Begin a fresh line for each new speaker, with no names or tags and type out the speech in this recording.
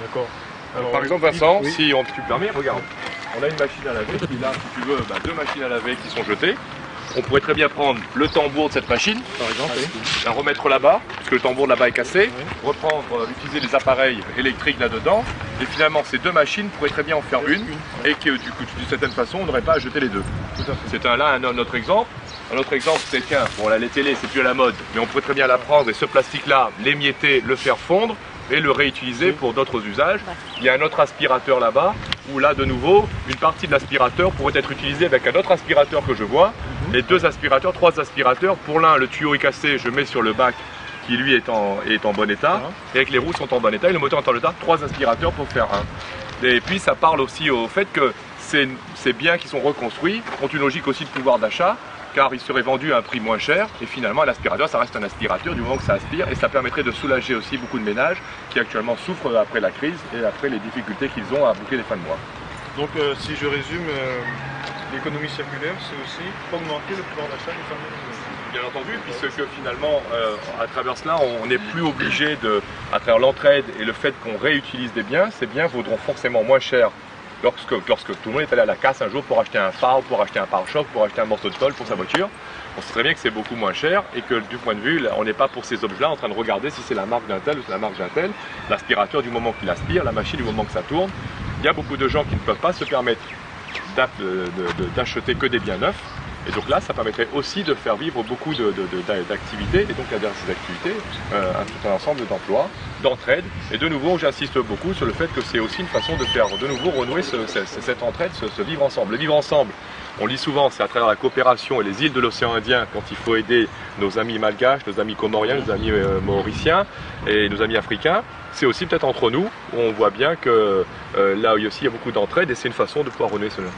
D'accord.
Par exemple, Vincent,
oui.
si tu me permets, regarde. On a une machine à laver qui, là, si tu veux, deux machines à laver qui sont jetées. On pourrait très bien prendre le tambour de cette machine,
Par exemple, oui.
la remettre là-bas, parce que le tambour de là-bas est cassé,
Oui.
reprendre, utiliser les appareils électriques là-dedans, et finalement ces deux machines pourraient très bien en faire une, et que du coup, d'une certaine façon, on n'aurait pas à jeter les deux.
Tout à fait.
C'est un autre exemple. Un autre exemple, c'est tiens, bon là les télés c'est plus à la mode, mais on pourrait très bien la prendre et ce plastique-là, l'émietter, le faire fondre et le réutiliser pour d'autres usages. Il y a un autre aspirateur là-bas, où là de nouveau, une partie de l'aspirateur pourrait être utilisée avec un autre aspirateur que je vois, et deux aspirateurs, trois aspirateurs. Pour l'un, le tuyau est cassé, je mets sur le bac qui lui est en bon état, et avec les roues sont en bon état, et le moteur est en bon état, trois aspirateurs pour faire un. Et puis ça parle aussi au fait que ces biens qui sont reconstruits ont une logique aussi de pouvoir d'achat, car ils seraient vendus à un prix moins cher, et finalement l'aspirateur ça reste un aspirateur du moment que ça aspire, et ça permettrait de soulager aussi beaucoup de ménages qui actuellement souffrent après la crise et après les difficultés qu'ils ont à boucler les fins de mois.
Donc si je résume, l'économie circulaire, c'est aussi augmenter le pouvoir d'achat des familles.
Bien entendu, puisque finalement, à travers cela, on n'est plus obligé à travers l'entraide et le fait qu'on réutilise des biens, ces biens vaudront forcément moins cher lorsque tout le monde est allé à la casse un jour pour acheter un phare, pour acheter un pare-choc, pour acheter un morceau de tôle pour sa voiture. On sait très bien que c'est beaucoup moins cher et que du point de vue, on n'est pas pour ces objets-là en train de regarder si c'est la marque d'un tel ou c'est la marque d'un tel. L'aspirateur du moment qu'il aspire, la machine du moment que ça tourne. Il y a beaucoup de gens qui ne peuvent pas se permettre d'acheter que des biens neufs. Et donc là, ça permettrait aussi de faire vivre beaucoup d'activités, et donc à ces activités, tout un ensemble d'emplois, d'entraide. Et de nouveau, j'insiste beaucoup sur le fait que c'est aussi une façon de faire de nouveau renouer cette entraide, ce vivre ensemble. Le vivre ensemble, on lit souvent, c'est à travers la coopération et les îles de l'océan Indien, quand il faut aider nos amis malgaches, nos amis comoriens, nos amis mauriciens et nos amis africains. C'est aussi peut-être entre nous, où on voit bien que là aussi il y a beaucoup d'entraide, et c'est une façon de pouvoir renouer cela.